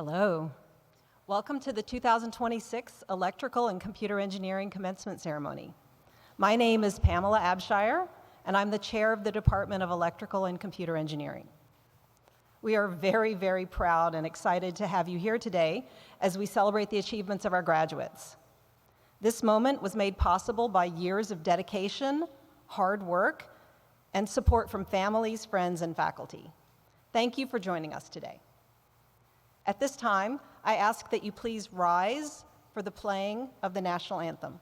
Hello. Welcome to the 2026 Electrical and Computer Engineering Commencement Ceremony. My name is Pamela Abshire, and I'm the chair of the Department of Electrical and Computer Engineering. We are very, very proud and excited to have you here today as we celebrate the achievements of our graduates. This moment was made possible by years of dedication, hard work, and support from families, friends, and faculty. Thank you for joining us today. At this time, I ask that you please rise for the playing of the national anthem.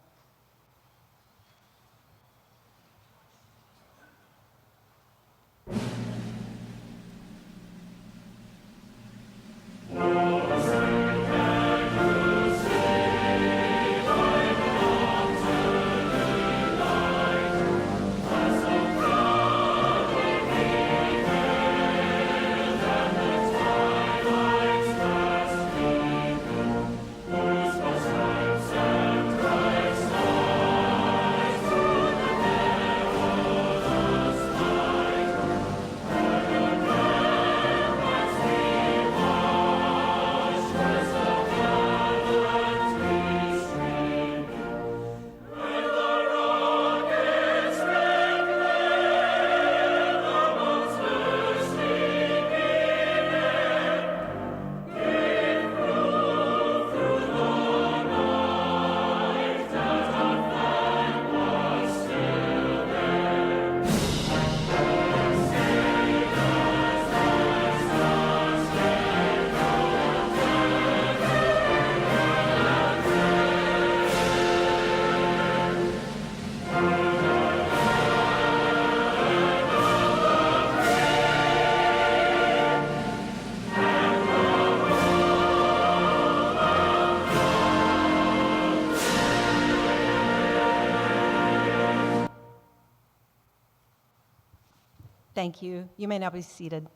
Thank you. You may now be seated.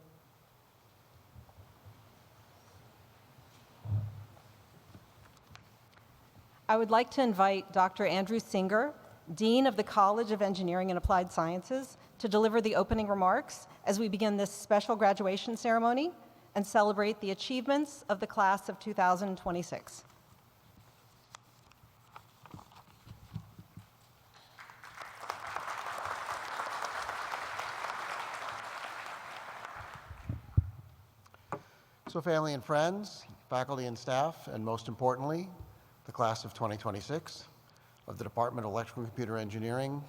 I would like to invite Dr. Andrew Singer, Dean of the College of Engineering and Applied Sciences, to deliver the opening remarks as we begin this special graduation ceremony and celebrate the achievements of the class of 2026. So family and friends, faculty and staff, and most importantly, the class of 2026 of the Department of Electrical and Computer Engineering,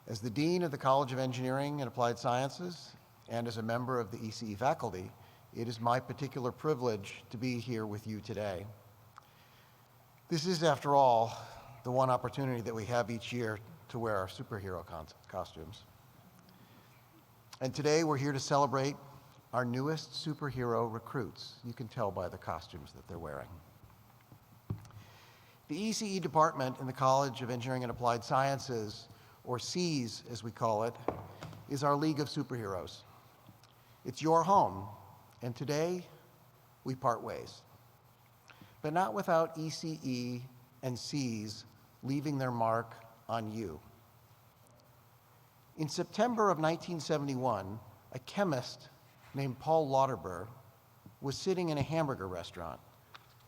as the Dean of the College of Engineering and Applied Sciences, and as a member of the ECE faculty, it is my particular privilege to be here with you today. This is, after all, the one opportunity that we have each year to wear our superhero costumes. And today we're here to celebrate our newest superhero recruits. You can tell by the costumes that they're wearing. The ECE department in the College of Engineering and Applied Sciences, or CES as we call it, is our League of Superheroes. It's your home, and today we part ways. But not without ECE and CES leaving their mark on you. In September of 1971, a chemist named Paul Lauterbur was sitting in a hamburger restaurant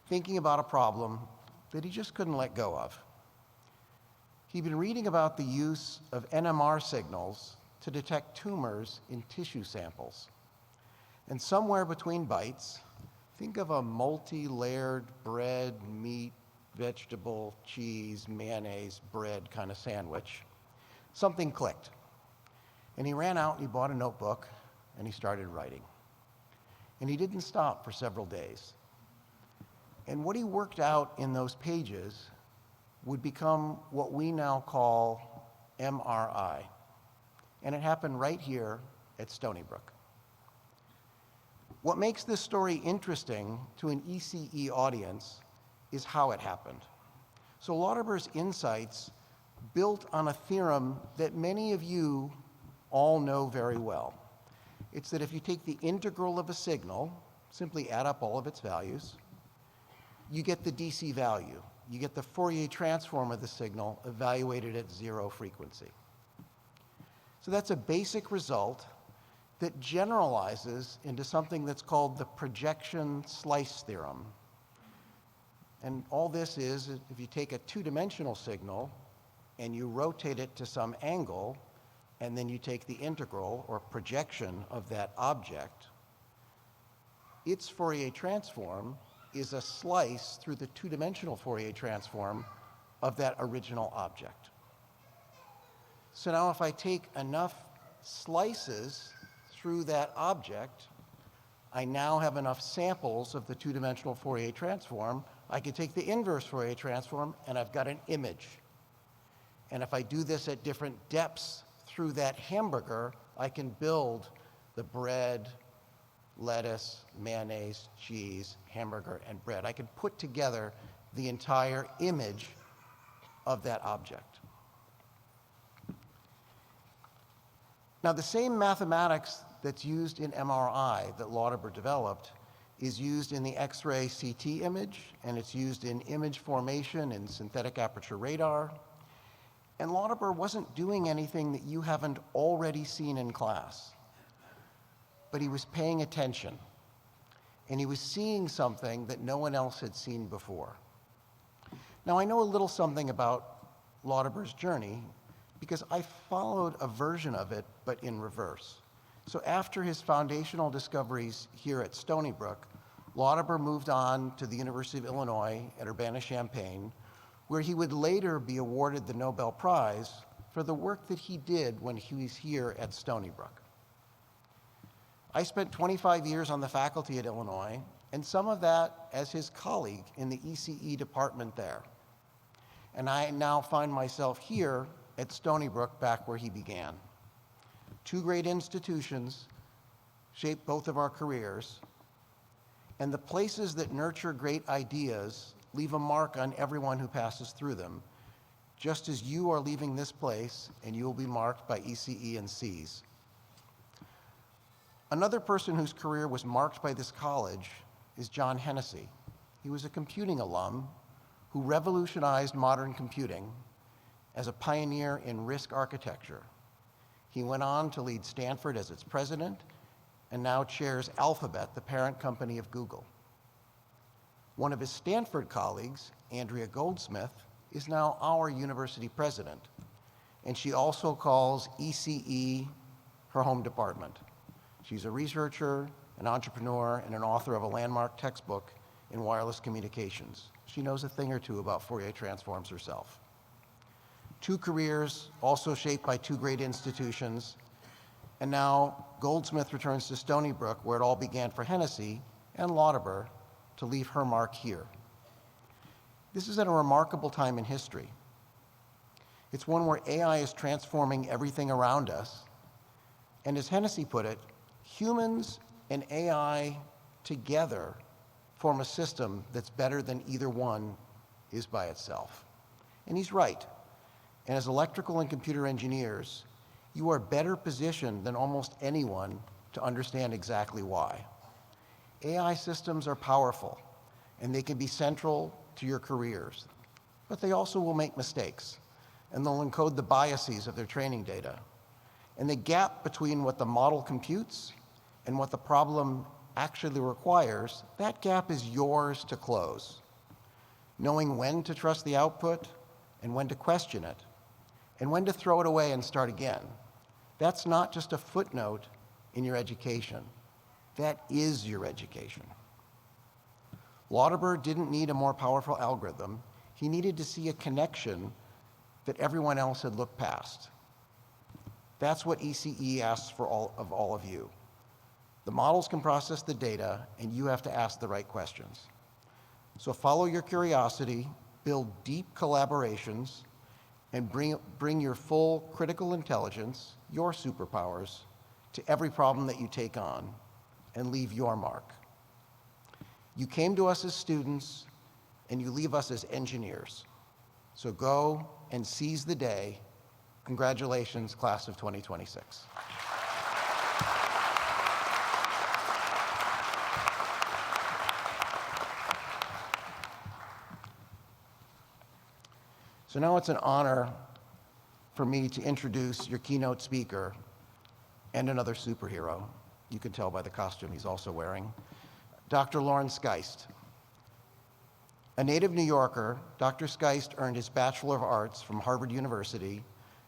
thinking about a problem that he just couldn't let go of. He'd been reading about the use of NMR signals to detect tumors in tissue samples. And somewhere between bites, think of a multi-layered bread, meat, vegetable, cheese, mayonnaise, bread kind of sandwich. Something clicked. And he ran out and he bought a notebook and he started writing. And he didn't stop for several days. And what he worked out in those pages would become what we now call MRI. And it happened right here at Stony Brook. What makes this story interesting to an ECE audience is how it happened. So Lauterbur's insights built on a theorem that many of you all know very well. It's that if you take the integral of a signal, simply add up all of its values, you get the DC value. You get the Fourier transform of the signal evaluated at zero frequency. So that's a basic result that generalizes into something that's called the projection slice theorem. And all this is, if you take a two-dimensional signal and you rotate it to some angle, and then you take the integral or projection of that object, its Fourier transform is a slice through the two-dimensional Fourier transform of that original object. So now if I take enough slices through that object, I now have enough samples of the two-dimensional Fourier transform. I can take the inverse Fourier transform, and I've got an image. And if I do this at different depths through that hamburger, I can build the bread, lettuce, mayonnaise, cheese, hamburger, and bread. I can put together the entire image of that object. Now, the same mathematics that's used in MRI that Lauterbur developed is used in the X-ray CT image, and it's used in image formation in synthetic aperture radar. And Lauterbur wasn't doing anything that you haven't already seen in class, but he was paying attention, and he was seeing something that no one else had seen before. Now, I know a little something about Lauterbur's journey because I followed a version of it, but in reverse. So after his foundational discoveries here at Stony Brook, Lauterbur moved on to the University of Illinois at Urbana-Champaign, where he would later be awarded the Nobel Prize for the work that he did when he was here at Stony Brook. I spent 25 years on the faculty at Illinois, and some of that as his colleague in the ECE department there. And I now find myself here at Stony Brook, back where he began. Two great institutions shaped both of our careers, and the places that nurture great ideas leave a mark on everyone who passes through them, just as you are leaving this place and you will be marked by ECE and Cs. Another person whose career was marked by this college is John Hennessy. He was a computing alum who revolutionized modern computing as a pioneer in RISC architecture. He went on to lead Stanford as its president and now chairs Alphabet, the parent company of Google. One of his Stanford colleagues, Andrea Goldsmith, is now our university president, and she also calls ECE her home department. She's a researcher, an entrepreneur, and an author of a landmark textbook in wireless communications. She knows a thing or two about Fourier transforms herself. Two careers also shaped by two great institutions, and now Goldsmith returns to Stony Brook, where it all began for Hennessy and Lauterbur, to leave her mark here. This is at a remarkable time in history. It's one where AI is transforming everything around us, and as Hennessy put it, humans and AI together form a system that's better than either one is by itself. And he's right. And as electrical and computer engineers, you are better positioned than almost anyone to understand exactly why. AI systems are powerful, and they can be central to your careers, but they also will make mistakes, and they'll encode the biases of their training data. And the gap between what the model computes and what the problem actually requires, that gap is yours to close. Knowing when to trust the output and when to question it, and when to throw it away and start again. That's not just a footnote in your education. That is your education. Lauterbur didn't need a more powerful algorithm. He needed to see a connection that everyone else had looked past. That's what ECE asks for all of you. The models can process the data, and you have to ask the right questions. So follow your curiosity, build deep collaborations, and bring your full critical intelligence, your superpowers, to every problem that you take on, and leave your mark. You came to us as students, and you leave us as engineers. So go and seize the day. Congratulations, class of 2026. So now it's an honor for me to introduce your keynote speaker, and another superhero. You can tell by the costume he's also wearing. Dr. Lawrence Geist. A native New Yorker, Dr. Geist earned his Bachelor of Arts from Harvard University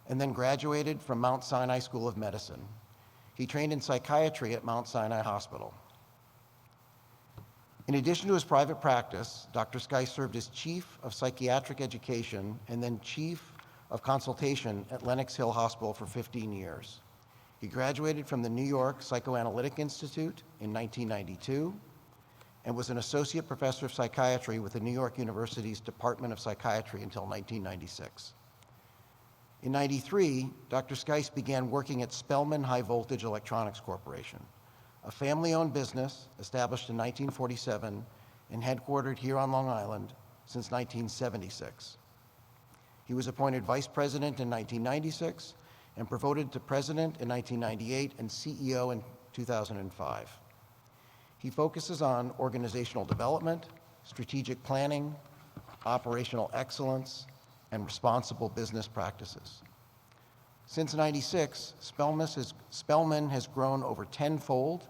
and then graduated from Mount Sinai School of Medicine. He trained in psychiatry at Mount Sinai Hospital. In addition to his private practice, Dr. Geist served as Chief of Psychiatric Education and then Chief of Consultation at Lenox Hill Hospital for 15 years. He graduated from the New York Psychoanalytic Institute in 1992 and was an associate professor of psychiatry with the New York University's Department of Psychiatry until 1996. In '93, Dr. Geist began working at Spellman High Voltage Electronics Corporation, a family-owned business established in 1947 and headquartered here on Long Island since 1976. He was appointed vice president in 1996 and promoted to president in 1998 and CEO in 2005. He focuses on organizational development, strategic planning, operational excellence, and responsible business practices. Since '96, Spellman has grown over tenfold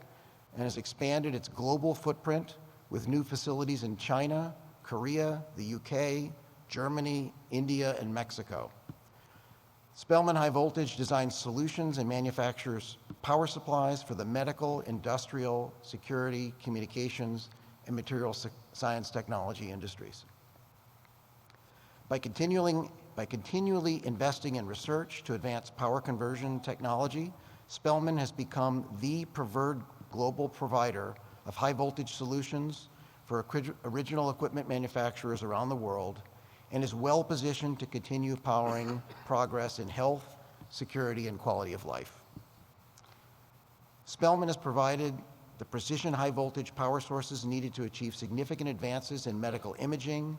and has expanded its global footprint with new facilities in China, Korea, the UK, Germany, India, and Mexico. Spellman High Voltage designs solutions and manufactures power supplies for the medical, industrial, security, communications, and material science technology industries. By continually investing in research to advance power conversion technology, Spellman has become the preferred global provider of high voltage solutions for original equipment manufacturers around the world and is well positioned to continue powering progress in health, security, and quality of life. Spellman has provided the precision high voltage power sources needed to achieve significant advances in medical imaging,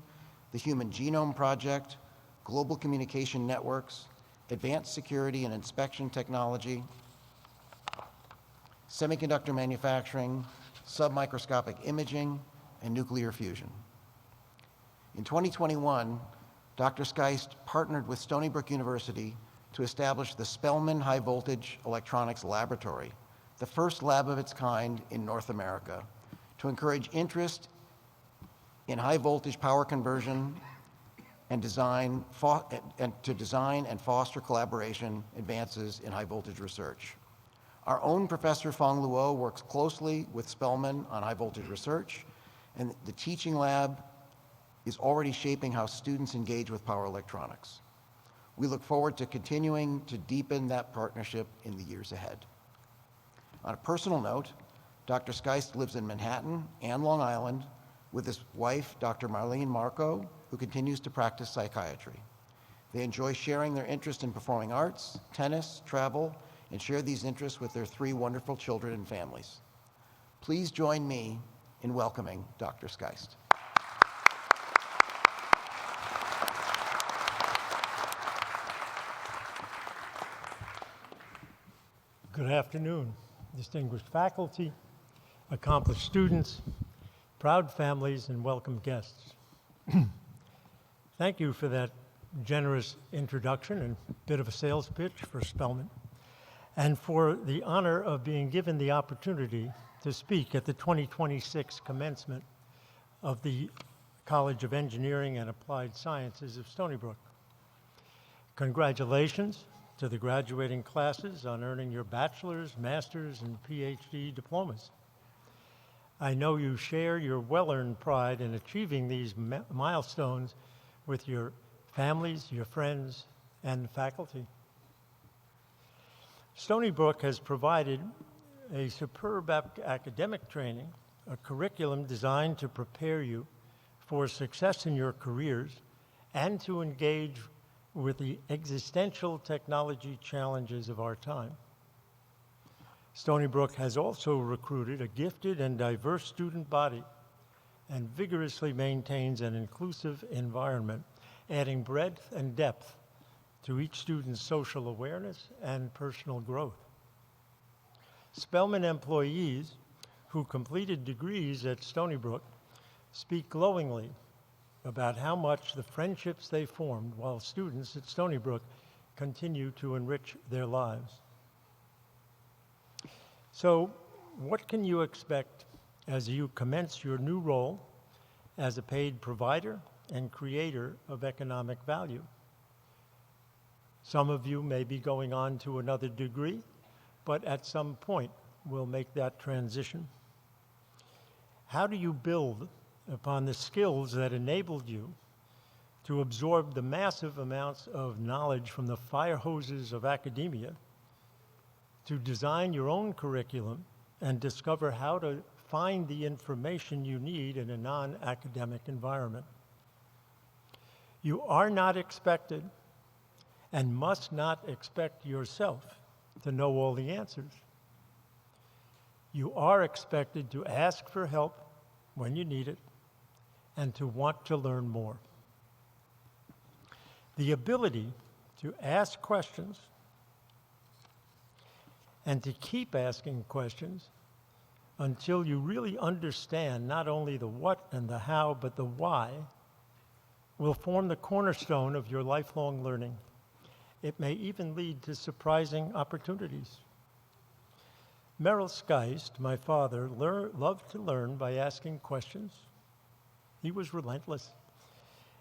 the Human Genome Project, global communication networks, advanced security and inspection technology, semiconductor manufacturing, submicroscopic imaging, and nuclear fusion. In 2021, Dr. Geist partnered with Stony Brook University to establish the Spellman High Voltage Electronics Laboratory, the first lab of its kind in North America, to encourage interest in high voltage power conversion and to design and foster collaboration advances in high voltage research. Our own Professor Fong Luo works closely with Spellman on high voltage research, and the teaching lab is already shaping how students engage with power electronics. We look forward to continuing to deepen that partnership in the years ahead. On a personal note, Dr. Geist lives in Manhattan and Long Island with his wife, Dr. Marlene Marco, who continues to practice psychiatry. They enjoy sharing their interest in performing arts, tennis, travel, and share these interests with their 3 wonderful children and families. Please join me in welcoming Dr. Geist. Good afternoon, distinguished faculty, accomplished students, proud families, and welcome guests. Thank you for that generous introduction and bit of a sales pitch for Spellman, and for the honor of being given the opportunity to speak at the 2026 commencement of the College of Engineering and Applied Sciences of Stony Brook. Congratulations to the graduating classes on earning your bachelor's, master's, and PhD diplomas. I know you share your well-earned pride in achieving these milestones with your families, your friends, and faculty. Stony Brook has provided a superb academic training, a curriculum designed to prepare you for success in your careers and to engage with the existential technology challenges of our time. Stony Brook has also recruited a gifted and diverse student body and vigorously maintains an inclusive environment, adding breadth and depth to each student's social awareness and personal growth. Spellman employees who completed degrees at Stony Brook speak glowingly about how much the friendships they formed while students at Stony Brook continue to enrich their lives. So, what can you expect as you commence your new role as a paid provider and creator of economic value? Some of you may be going on to another degree, but at some point will make that transition. How do you build upon the skills that enabled you to absorb the massive amounts of knowledge from the fire hoses of academia, to design your own curriculum and discover how to find the information you need in a non-academic environment? You are not expected and must not expect yourself to know all the answers. You are expected to ask for help when you need it and to want to learn more. The ability to ask questions and to keep asking questions until you really understand not only the what and the how, but the why, will form the cornerstone of your lifelong learning. It may even lead to surprising opportunities. Merrill Skeist, my father, loved to learn by asking questions. He was relentless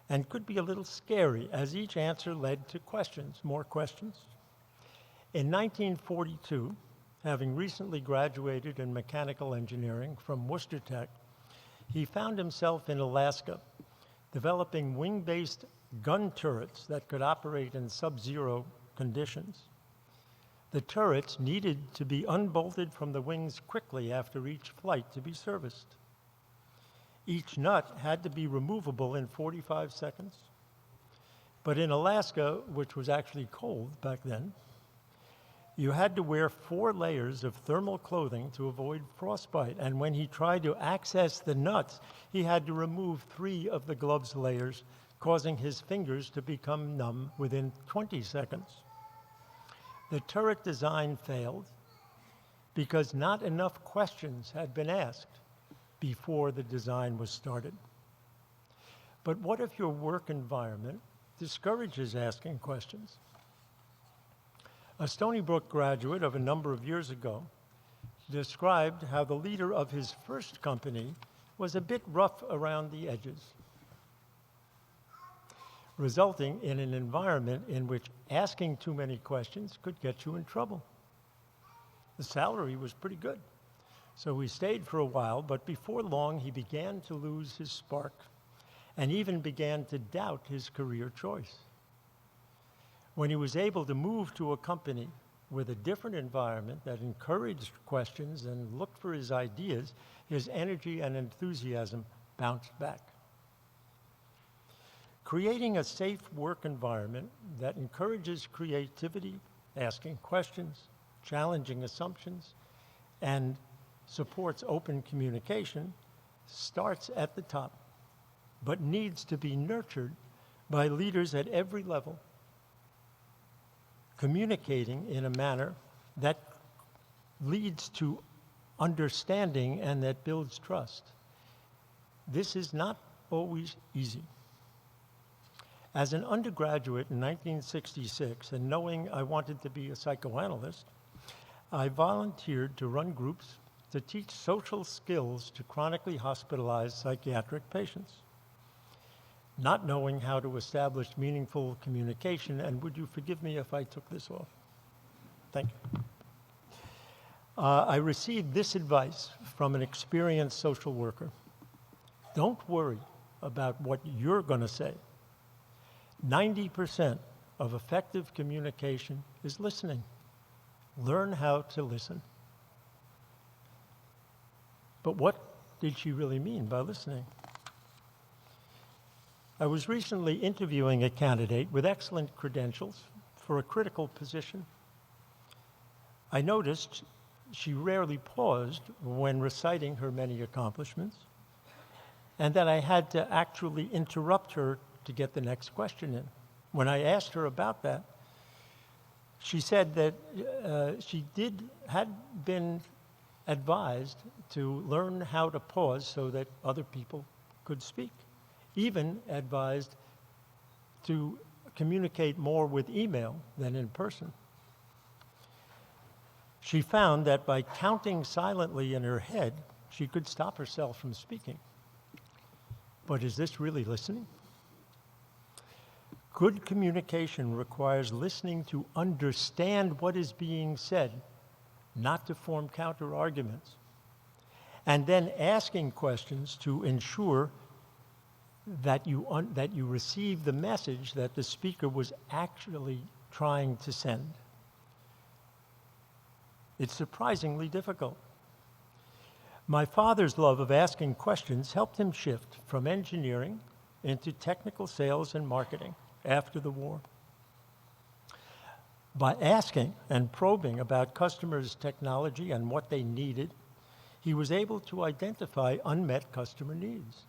and could be a little scary, as each answer led to questions, more questions. In 1942, having recently graduated in mechanical engineering from Worcester Tech, he found himself in Alaska developing wing-based gun turrets that could operate in sub-zero conditions. The turrets needed to be unbolted from the wings quickly after each flight to be serviced. Each nut had to be removable in 45 seconds. But in Alaska, which was actually cold back then, you had to wear 4 layers of thermal clothing to avoid frostbite. And when he tried to access the nuts, he had to remove 3 of the glove's layers, causing his fingers to become numb within 20 seconds. The turret design failed because not enough questions had been asked before the design was started. But what if your work environment discourages asking questions? A Stony Brook graduate of a number of years ago described how the leader of his first company was a bit rough around the edges, resulting in an environment in which asking too many questions could get you in trouble. The salary was pretty good, so he stayed for a while, but before long he began to lose his spark and even began to doubt his career choice. When he was able to move to a company with a different environment that encouraged questions and looked for his ideas, his energy and enthusiasm bounced back. Creating a safe work environment that encourages creativity, asking questions, challenging assumptions, and supports open communication starts at the top, but needs to be nurtured by leaders at every level, communicating in a manner that leads to understanding and that builds trust. This is not always easy. As an undergraduate in 1966, and knowing I wanted to be a psychoanalyst, I volunteered to run groups to teach social skills to chronically hospitalized psychiatric patients, not knowing how to establish meaningful communication. And would you forgive me if I took this off? Thank you. I received this advice from an experienced social worker. Don't worry about what you're going to say. 90% of effective communication is listening. Learn how to listen. But what did she really mean by listening? I was recently interviewing a candidate with excellent credentials for a critical position. I noticed she rarely paused when reciting her many accomplishments, and that I had to actually interrupt her to get the next question in. When I asked her about that, she said that she had been advised to learn how to pause so that other people could speak, even advised to communicate more with email than in person. She found that by counting silently in her head, she could stop herself from speaking. But is this really listening? Good communication requires listening to understand what is being said, not to form counter-arguments, and then asking questions to ensure that you receive the message that the speaker was actually trying to send. It's surprisingly difficult. My father's love of asking questions helped him shift from engineering into technical sales and marketing after the war. By asking and probing about customers' technology and what they needed, he was able to identify unmet customer needs.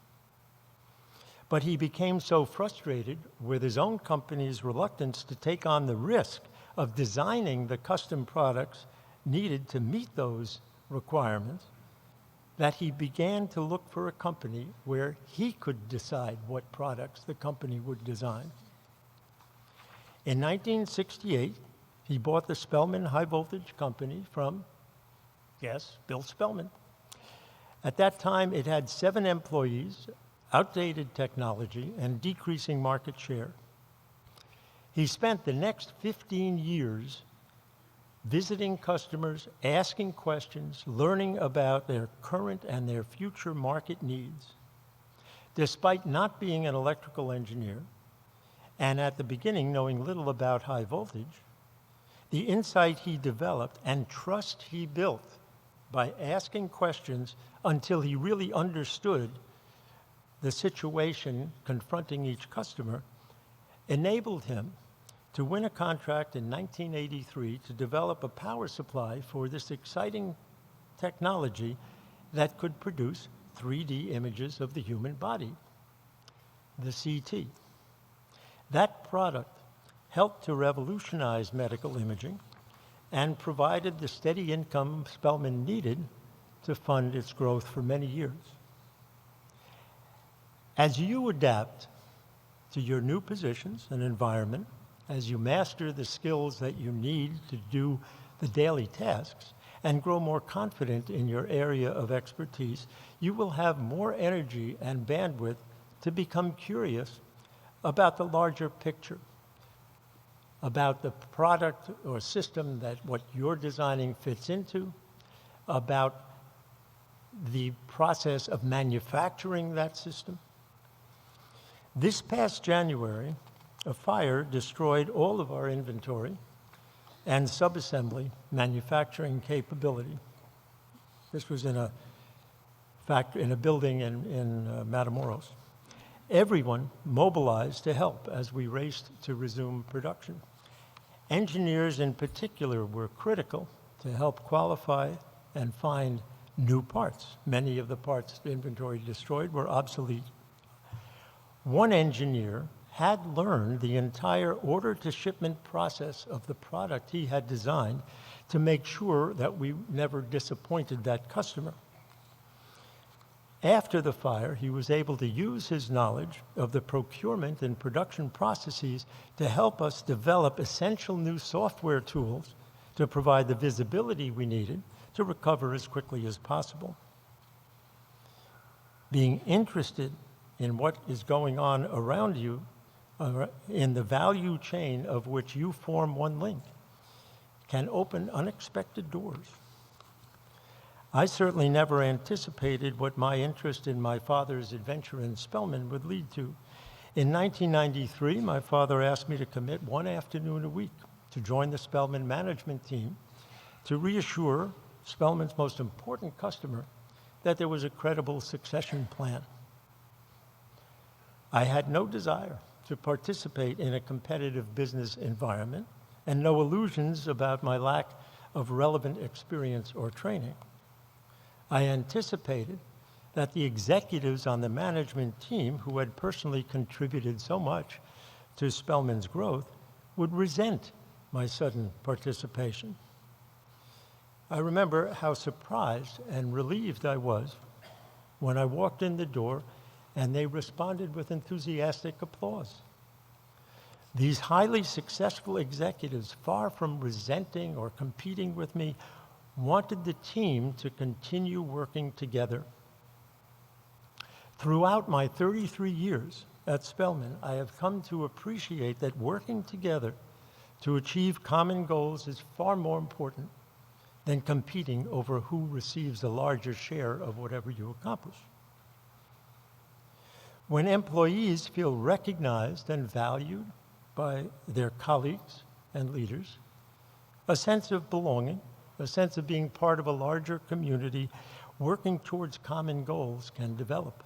But he became so frustrated with his own company's reluctance to take on the risk of designing the custom products needed to meet those requirements that he began to look for a company where he could decide what products the company would design. In 1968, he bought the Spellman High Voltage Company from, yes, Bill Spellman. At that time, it had 7 employees, outdated technology, and decreasing market share. He spent the next 15 years visiting customers, asking questions, learning about their current and their future market needs. Despite not being an electrical engineer, and at the beginning knowing little about high voltage, the insight he developed and trust he built by asking questions until he really understood the situation confronting each customer enabled him to win a contract in 1983 to develop a power supply for this exciting technology that could produce 3D images of the human body, the CT. That product helped to revolutionize medical imaging and provided the steady income Spellman needed to fund its growth for many years. As you adapt to your new positions and environment, as you master the skills that you need to do the daily tasks and grow more confident in your area of expertise, you will have more energy and bandwidth to become curious about the larger picture, about the product or system that what you're designing fits into, about the process of manufacturing that system. This past January, a fire destroyed all of our inventory and subassembly manufacturing capability. This was in a factory, in a building in Matamoros. Everyone mobilized to help as we raced to resume production. Engineers in particular were critical to help qualify and find new parts. Many of the parts the inventory destroyed were obsolete. One engineer had learned the entire order-to-shipment process of the product he had designed to make sure that we never disappointed that customer. After the fire, he was able to use his knowledge of the procurement and production processes to help us develop essential new software tools to provide the visibility we needed to recover as quickly as possible. Being interested in what is going on around you in the value chain of which you form one link can open unexpected doors. I certainly never anticipated what my interest in my father's adventure in Spellman would lead to. In 1993, my father asked me to commit one afternoon a week to join the Spellman management team to reassure Spellman's most important customer that there was a credible succession plan. I had no desire to participate in a competitive business environment and no illusions about my lack of relevant experience or training. I anticipated that the executives on the management team who had personally contributed so much to Spellman's growth would resent my sudden participation. I remember how surprised and relieved I was when I walked in the door and they responded with enthusiastic applause. These highly successful executives, far from resenting or competing with me, wanted the team to continue working together. Throughout my 33 years at Spelman, I have come to appreciate that working together to achieve common goals is far more important than competing over who receives a larger share of whatever you accomplish. When employees feel recognized and valued by their colleagues and leaders, a sense of belonging, a sense of being part of a larger community working towards common goals can develop.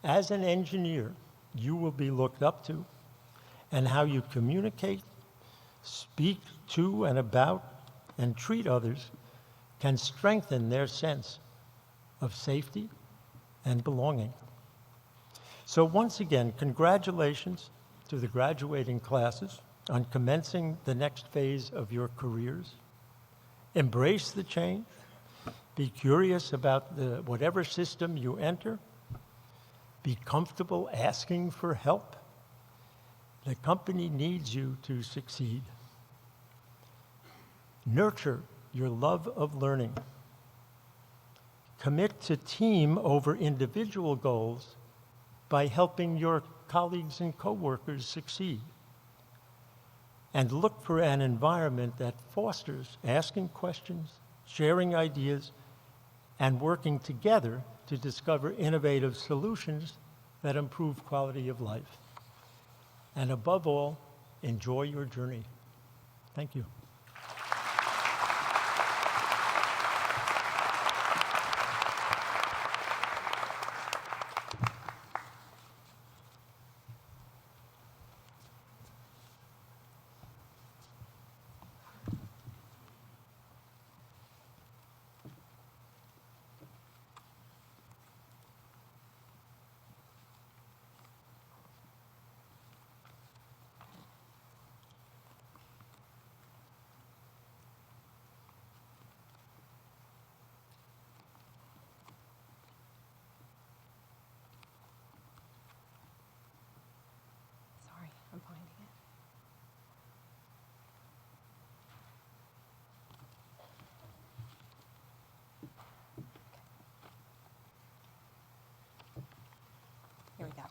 As an engineer, you will be looked up to, and how you communicate, speak to and about, and treat others can strengthen their sense of safety and belonging. So once again, congratulations to the graduating classes on commencing the next phase of your careers. Embrace the change. Be curious about whatever system you enter. Be comfortable asking for help. The company needs you to succeed. Nurture your love of learning. Commit to team over individual goals by helping your colleagues and coworkers succeed. And look for an environment that fosters asking questions, sharing ideas, and working together to discover innovative solutions that improve quality of life. And above all, enjoy your journey. Thank you. Sorry, I'm finding it. Here we go.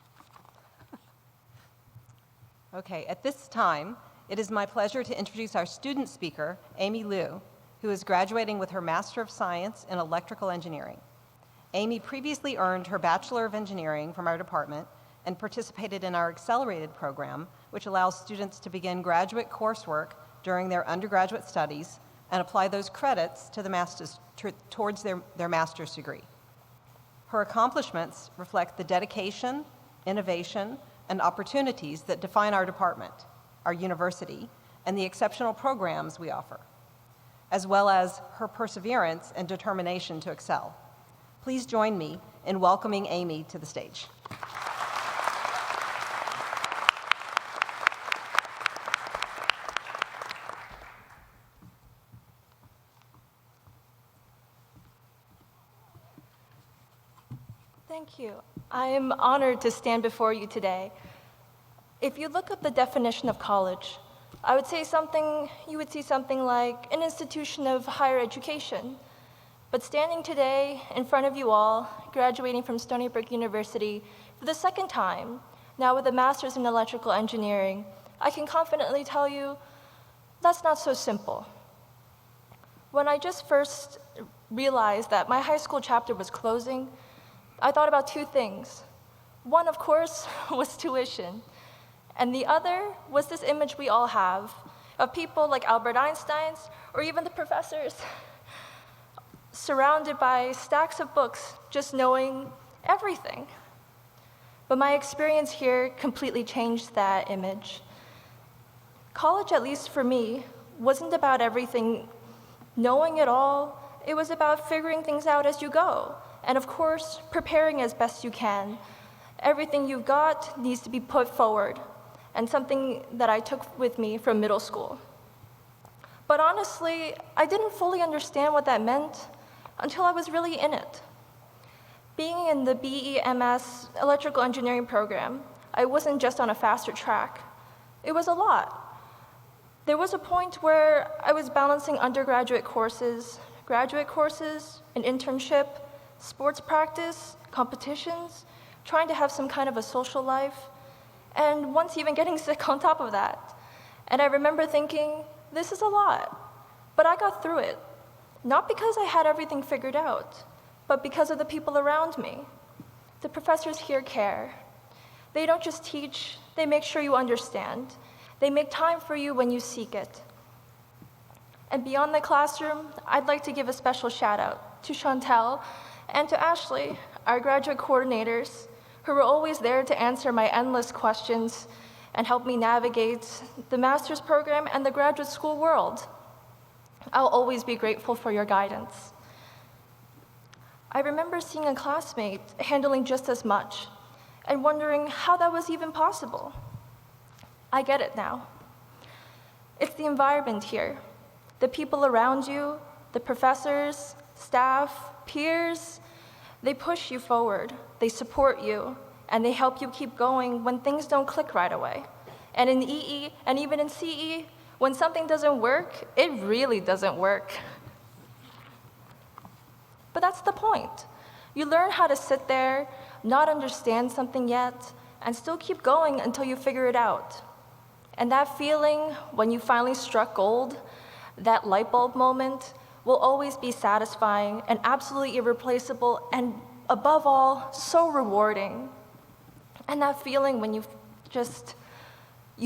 Okay, at this time, it is my pleasure to introduce our student speaker, Amy Liu, who is graduating with her Master of Science in Electrical Engineering. Amy previously earned her Bachelor of Engineering from our department and participated in our accelerated program, which allows students to begin graduate coursework during their undergraduate studies and apply those credits to the towards their master's degree. Her accomplishments reflect the dedication, innovation, and opportunities that define our department, our university, and the exceptional programs we offer, as well as her perseverance and determination to excel. Please join me in welcoming Amy to the stage. Thank you. I am honored to stand before you today. If you look up the definition of college, you would see something like an institution of higher education. But standing today in front of you all, graduating from Stony Brook University for the second time, now with a master's in electrical engineering, I can confidently tell you that's not so simple. When I just first realized that my high school chapter was closing, I thought about two things. One, of course, was tuition. And the other was this image we all have of people like Albert Einstein's or even the professors surrounded by stacks of books, just knowing everything. But my experience here completely changed that image. College, at least for me, wasn't about everything, knowing it all. It was about figuring things out as you go. And of course, preparing as best you can. Everything you've got needs to be put forward, and something that I took with me from middle school. But honestly, I didn't fully understand what that meant until I was really in it. Being in the BEMS electrical engineering program, I wasn't just on a faster track. It was a lot. There was a point where I was balancing undergraduate courses, graduate courses, an internship, sports practice, competitions, trying to have some kind of a social life, and once even getting sick on top of that. And I remember thinking, this is a lot, but I got through it. Not because I had everything figured out, but because of the people around me. The professors here care. They don't just teach, they make sure you understand. They make time for you when you seek it. And beyond the classroom, I'd like to give a special shout out to Chantel and to Ashley, our graduate coordinators, who were always there to answer my endless questions and help me navigate the master's program and the graduate school world. I'll always be grateful for your guidance. I remember seeing a classmate handling just as much and wondering how that was even possible. I get it now. It's the environment here, the people around you, the professors, staff, peers. They push you forward, they support you, and they help you keep going when things don't click right away. And in EE, and even in CE, when something doesn't work, it really doesn't work. But that's the point. You learn how to sit there, not understand something yet, and still keep going until you figure it out. And that feeling when you finally struck gold, that light bulb moment, will always be satisfying and absolutely irreplaceable, and above all, so rewarding. And that feeling when you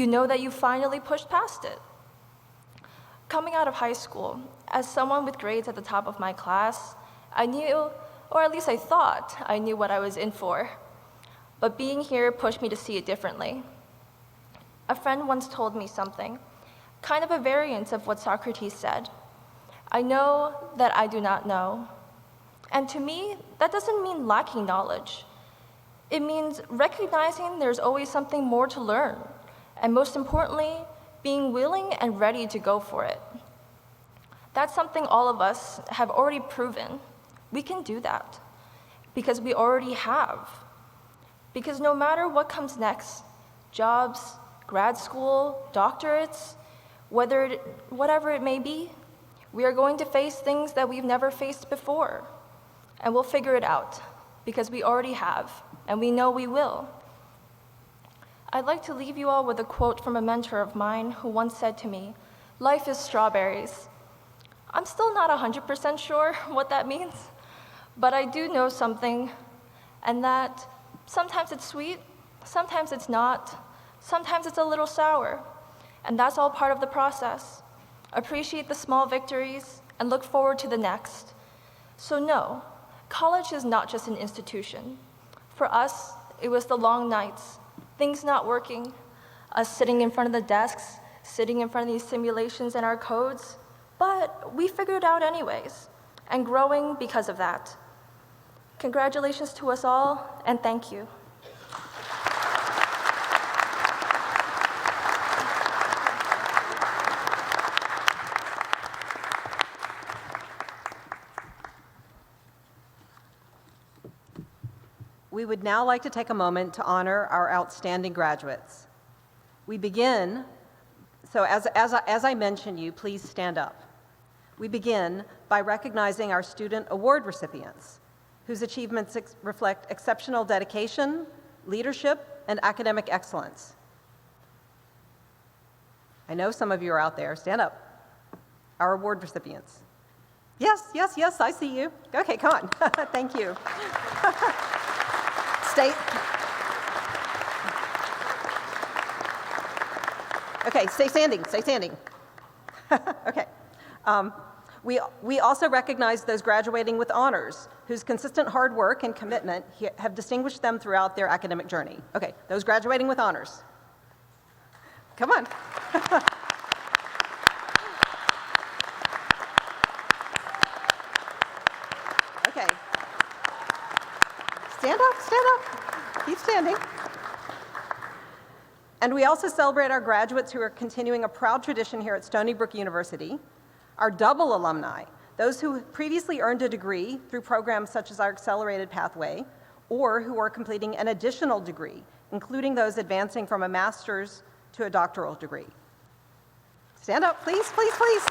know that you finally pushed past it. Coming out of high school, as someone with grades at the top of my class, I knew, or at least I thought, I knew what I was in for. But being here pushed me to see it differently. A friend once told me something, kind of a variant of what Socrates said. I know that I do not know. And to me, that doesn't mean lacking knowledge. It means recognizing there's always something more to learn, and most importantly, being willing and ready to go for it. That's something all of us have already proven. We can do that because we already have. Because no matter what comes next, jobs, grad school, doctorates, whatever it may be, we are going to face things that we've never faced before. And we'll figure it out because we already have, and we know we will. I'd like to leave you all with a quote from a mentor of mine who once said to me, "Life is strawberries." I'm still not 100% sure what that means, but I do know something, and that sometimes it's sweet, sometimes it's not, sometimes it's a little sour, and that's all part of the process. Appreciate the small victories and look forward to the next. So no, college is not just an institution. For us, it was the long nights, things not working, us sitting in front of the desks, sitting in front of these simulations and our codes, but we figured it out anyways, and growing because of that. Congratulations to us all, and thank you. We would now like to take a moment to honor our outstanding graduates. We begin, so as I mentioned you, please stand up. We begin by recognizing our student award recipients, whose achievements reflect exceptional dedication, leadership, and academic excellence. I know some of you are out there. Stand up. Our award recipients. Yes, yes, yes, I see you. Okay, come on. Thank you. Stay. Okay, stay standing, stay standing. Okay. We also recognize those graduating with honors, whose consistent hard work and commitment have distinguished them throughout their academic journey. Okay, those graduating with honors. Come on. Okay. Stand up, stand up. Keep standing. And we also celebrate our graduates who are continuing a proud tradition here at Stony Brook University, our double alumni, those who previously earned a degree through programs such as our accelerated pathway, or who are completing an additional degree, including those advancing from a master's to a doctoral degree. Stand up, please, please, please.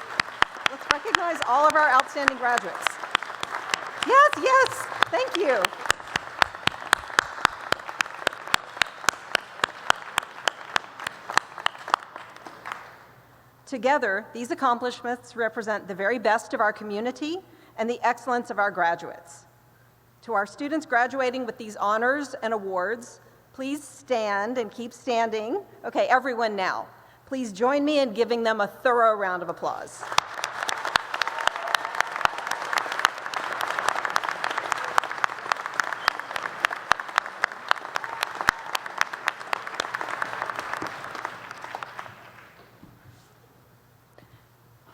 Let's recognize recognize all of our outstanding graduates. Yes, yes, thank you. Together, these accomplishments represent the very best of our community and the excellence of our graduates. To our students graduating with these honors and awards, please stand and keep standing. Okay, everyone now. Please join me in giving them a thorough round of applause.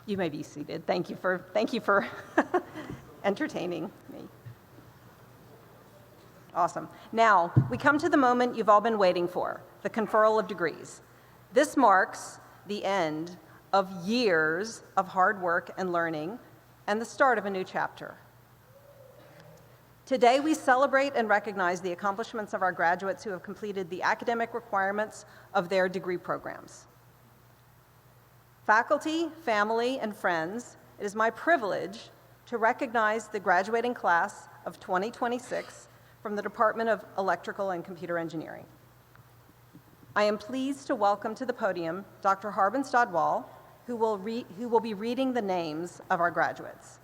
You may be seated. Thank you for entertaining me. Awesome. Now, we come to the moment you've all been waiting for, the conferral of degrees. This marks the end of years of hard work and learning and the start of a new chapter. Today, we celebrate and recognize the accomplishments of our graduates who have completed the academic requirements of their degree programs. Faculty, family, and friends, it is my privilege to recognize the graduating class of 2026 from the Department of Electrical and Computer Engineering. I am pleased to welcome to the podium Dr. Harbin Stadwal, who will be reading the names of our graduates.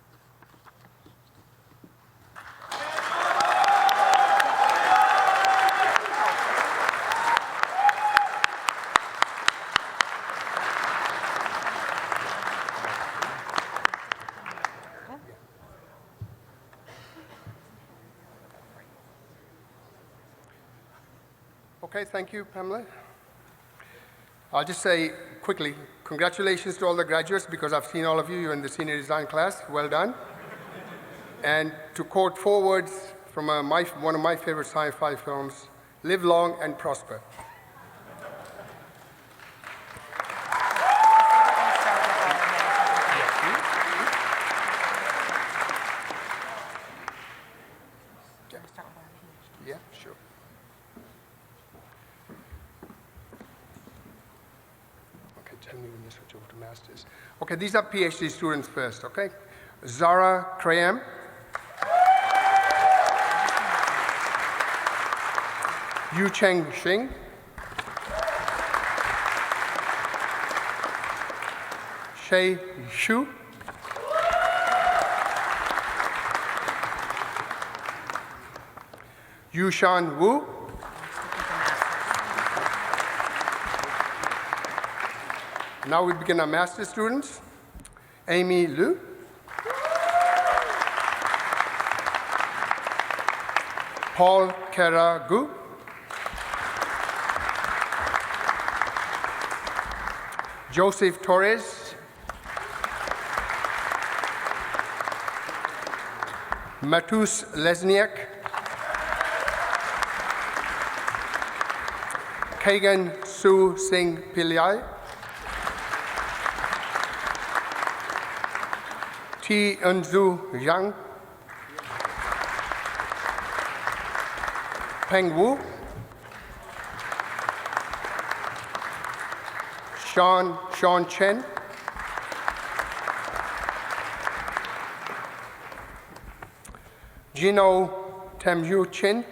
Okay, thank you, Pamela. I'll just say quickly, congratulations to all the graduates because I've seen all of you. You're in the senior design class. Well done. And to quote four words from one of my favorite sci-fi films, live long and prosper. Yeah, sure. Okay, tell me when you switch over to masters. Okay, these are PhD students first, okay? Zara Krayam. Yu Cheng Xing. Shay Xu. Yushan Wu. Now we begin our master's students. Amy Liu. Paul Karagu. Joseph Torres. Matus Lesniak. Kagan Su Singh Pillai. T. Enzu Yang. Peng Wu. Sean Chen. Gino Temyu Chin.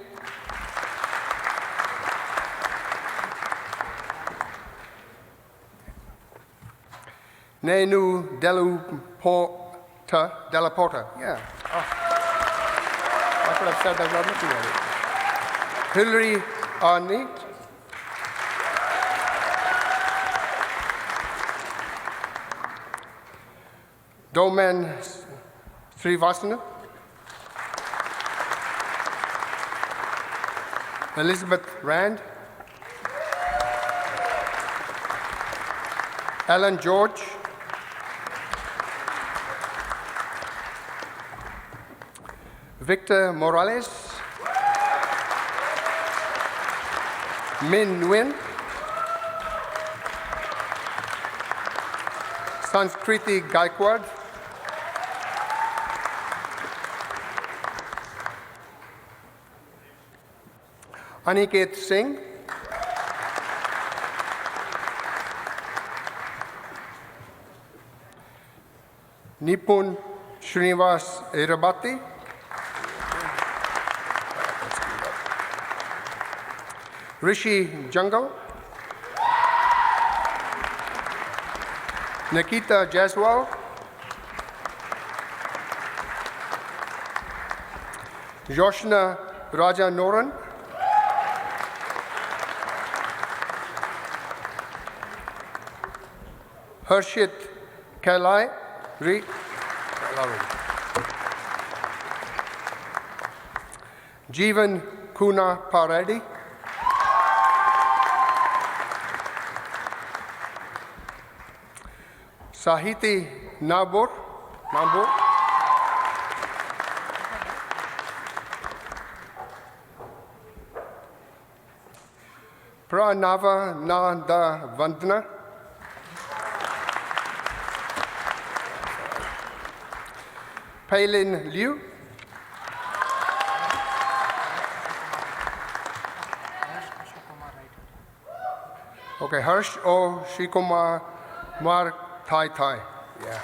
Nenu Della Porta, yeah. Oh. I could have said that without looking at it. Hillary Arney. Domen Srivastana. Elizabeth Rand. Alan George. Victor Morales. Min Nguyen. Sanskriti Gaikwad. Aniket Singh. Nipun Srinivas Irabati. Rishi Jungle. Nikita Jaswal. Joshna Raja Noran. Harshit Kailai. Jeevan Kuna Paradi. Sahiti Nabor. Pranava Nanda Vandana. Pailin Liu. Okay, Harsh O Shikumar Mark Thai. Yeah.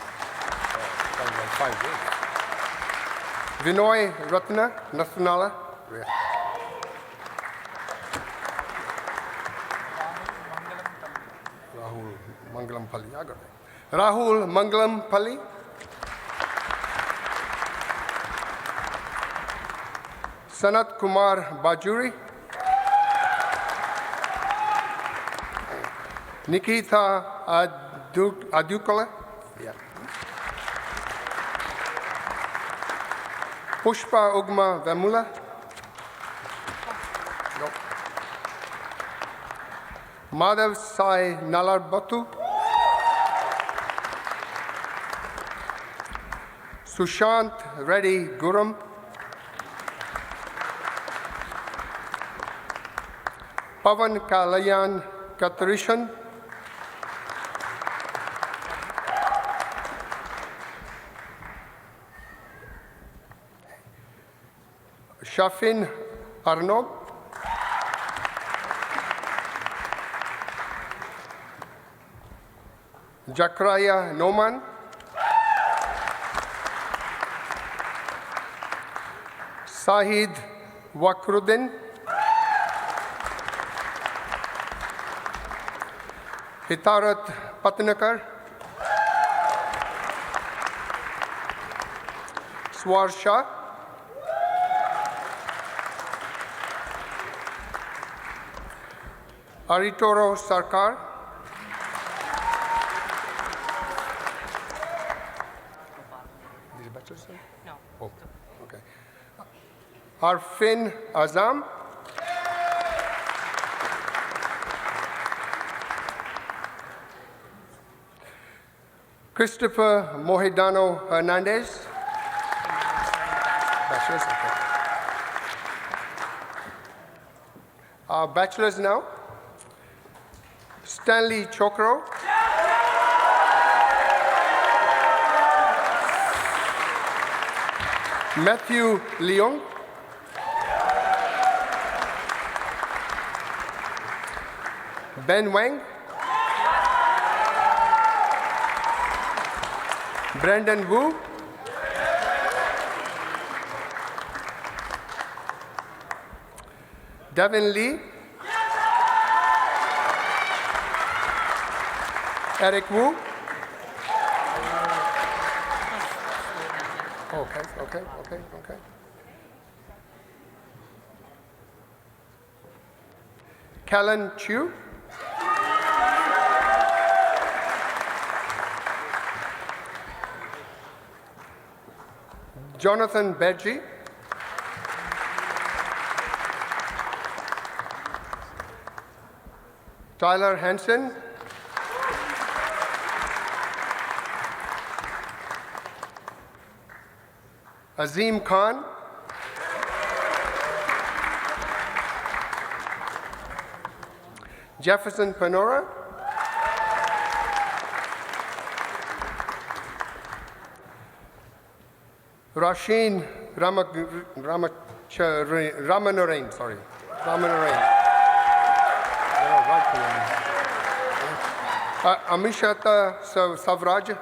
Vinoy Ratna Nathanala. Yeah. Rahul Mangalam Pali. I got it. Rahul Mangalam Pali. Sanat Kumar Bajuri. Nikita Adukala. Yeah. Pushpa Ugma Vamula. Nope. Madhav Sai Nalarbatu. Sushant Reddy Guram. Pavan Kalayan Katarishan. Shafin Arnob. Jakraya Noman. Sahid Wakrudin. Hitarat Patnakar. Swarsha. Aritoro Sarkar. These bachelors? No. Oh, okay. Arfin Azam. Christopher Mohidano Hernandez. Bachelors, okay. Our bachelors now. Stanley Chokro. Matthew Leong. Ben Wang. Brandon Wu. Devin Lee. Eric Wu. Okay. Callan Chu. Jonathan Bedji. Tyler Hansen. Azim Khan. Jefferson Panora. Rasheen Ramanarain, sorry. Ramanarain. Amishata Savraj.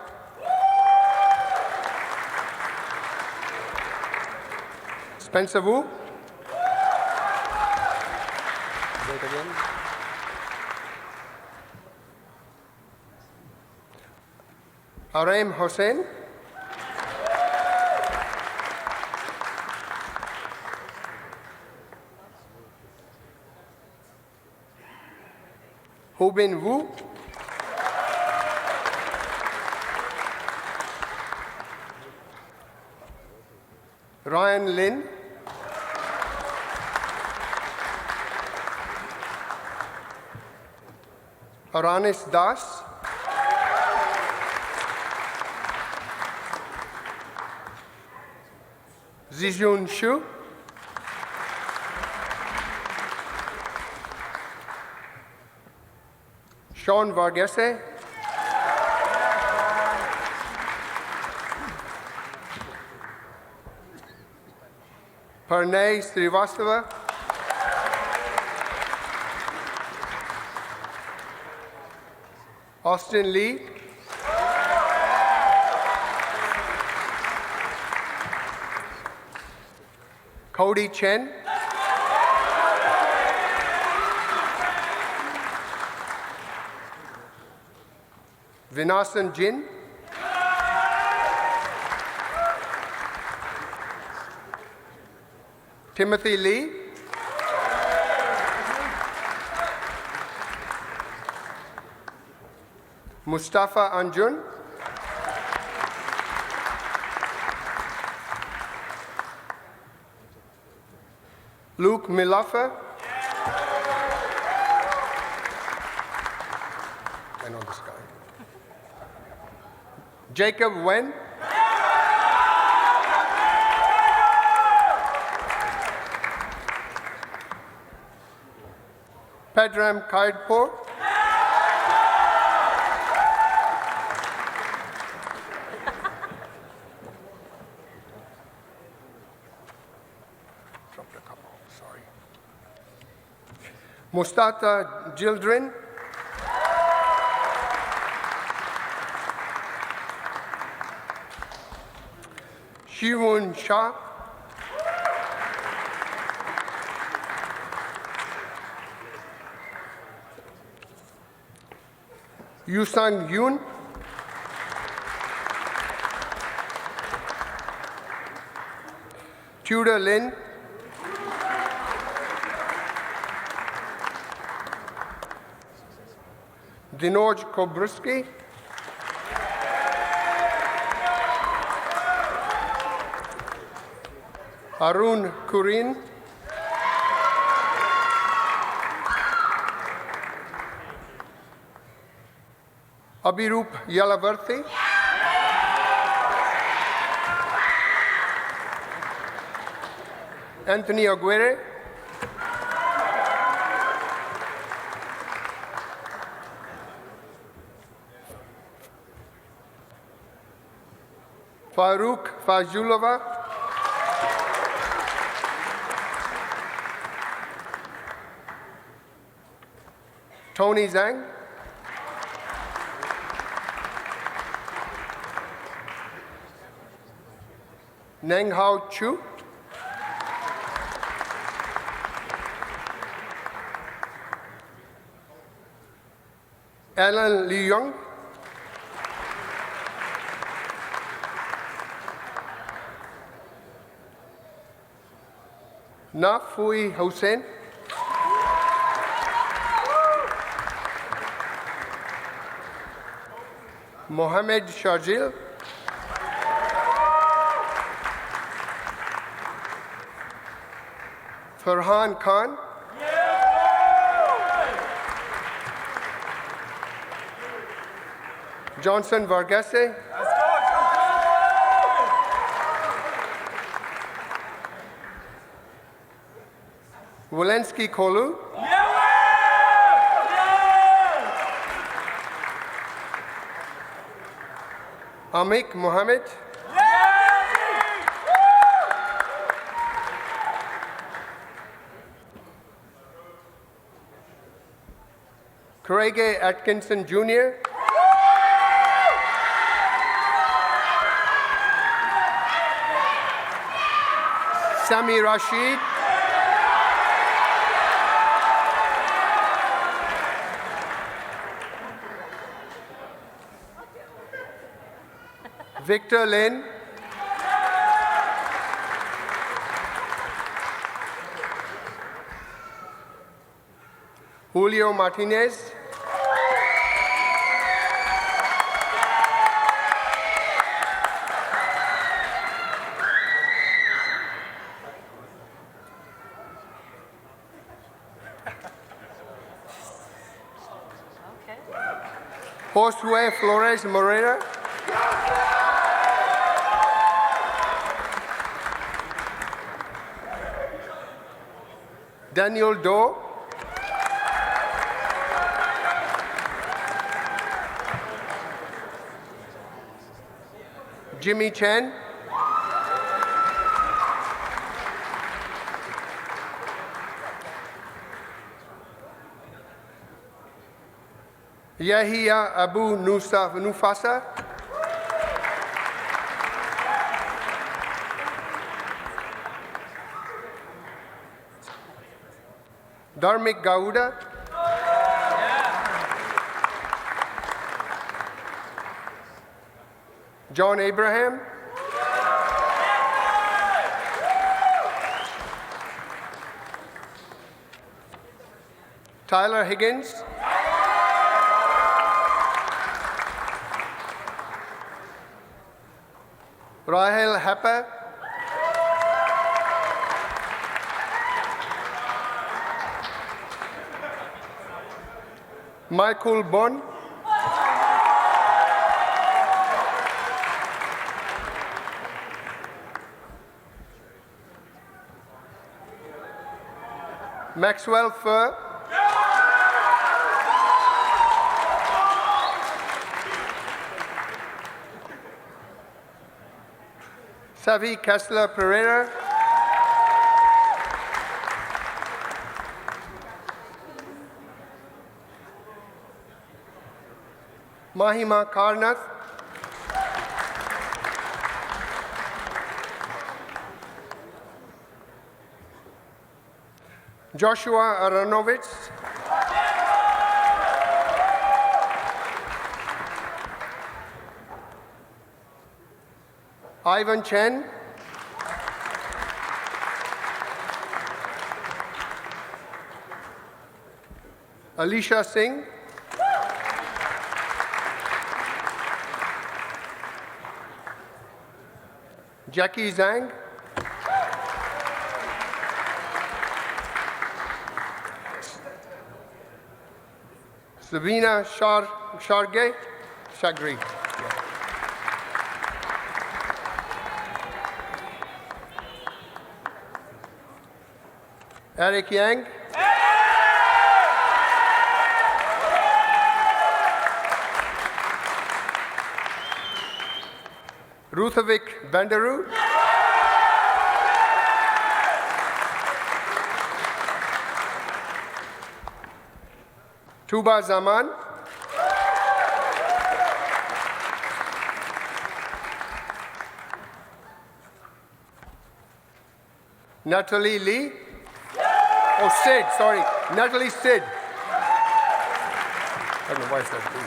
Spencer Wu. Wait again. Araim Hossain. Hubin Wu. Ryan Lin. Aranis Das. Zijun Shu. Sean Varghese. Parnay Srivastava. Austin Lee. Cody Chen. Vinasan Jin. Timothy Lee. Mustafa Anjun. Luke Milafa. I know this guy. Jacob Wen. Pedram Kaidpur. Dropped a couple, sorry. Mustata Jildrin. Shivun Shah. Yusang Yoon. Tudor Lin. Dinoj Kobruski. Arun Kurin. Abhirup Yalavarthi. Anthony Aguirre. Farouk Fazulova. Tony Zhang. Neng Hao Chu. Alan Lee Young. Na Fui Hussain. Mohammed Sharjil. Farhan Khan. Johnson Varghese. Walensky Kolu. Amik Mohammed. Craig Atkinson Jr. Sami Rashid, Victor Lin, Julio Martinez, Josue Flores Moreira, Daniel Do, Jimmy Chen, Yahya Abu Nufasa, Dharmik Gauda, John Abraham, Tyler Higgins, Rahel Hepper, Michael Bon, Maxwell Fur, Savi Kessler Pereira, Mahima Karnath, Joshua Aronovitz, Ivan Chen, Alicia Singh, Jackie Zhang, Sabina Shagri. Eric Yang, Ruthavik Bandaru, Tuba Zaman, Natalie Lee, oh Sid, sorry, Natalie Sid. I don't know why it's not Lee.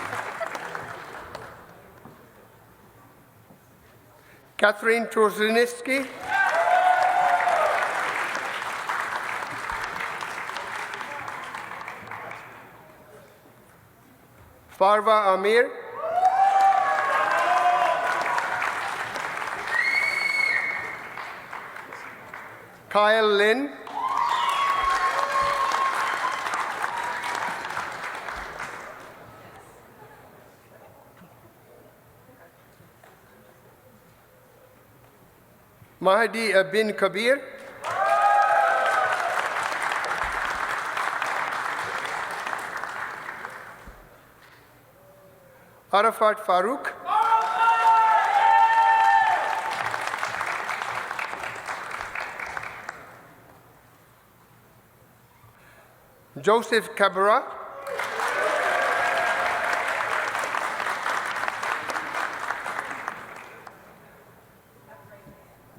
Catherine Troziniski, Farva Amir, Kyle Lin, Mahdi bin Kabir, Arafat Farooq, Joseph Cabrera,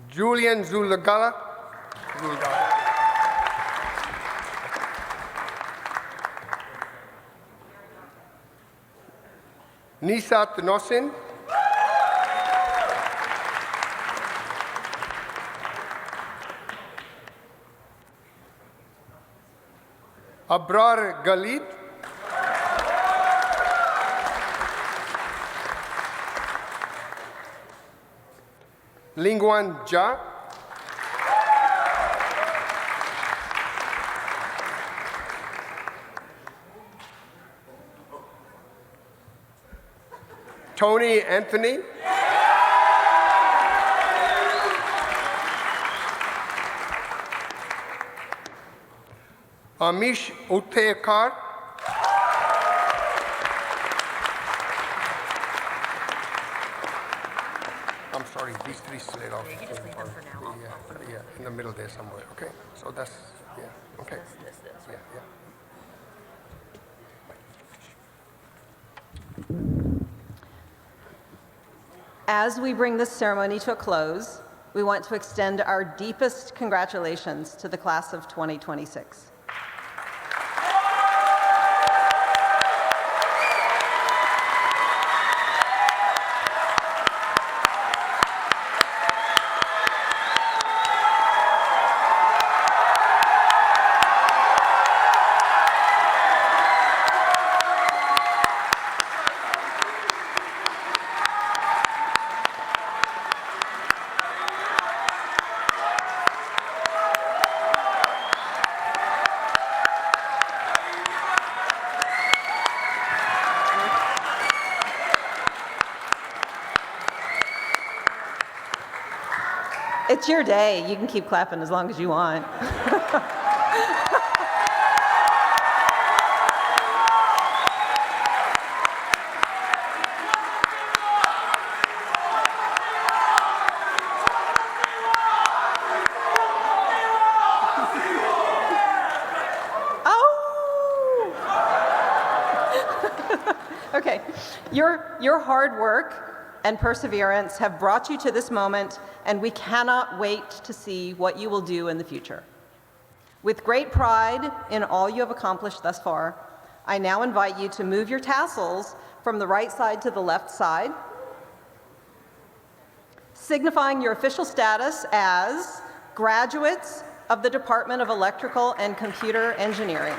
Julian Zulagala, Gulgar. Nisat Nosin. Abrar Galid. Lingwan Ja. Tony Anthony. Amish Uttekar. I'm sorry, these three slid off. You just leave them for now. Yeah, in the middle there somewhere. Okay, so that's, yeah, okay. Yeah, yeah. As we bring this ceremony to a close, we want to extend our deepest congratulations to the class of 2026. It's your day. You can keep clapping as long as you want. Okay, your hard work and perseverance have brought you to this moment, and we cannot wait to see what you will do in the future. With great pride in all you have accomplished thus far, I now invite you to move your tassels from the right side to the left side, signifying your official status as graduates of the Department of Electrical and Computer Engineering.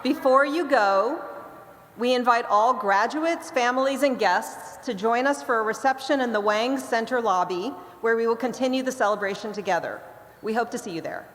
Before you go, we invite all graduates, families, and guests to join us for a reception in the Wang Center lobby, where we will continue the celebration together. We hope to see you there.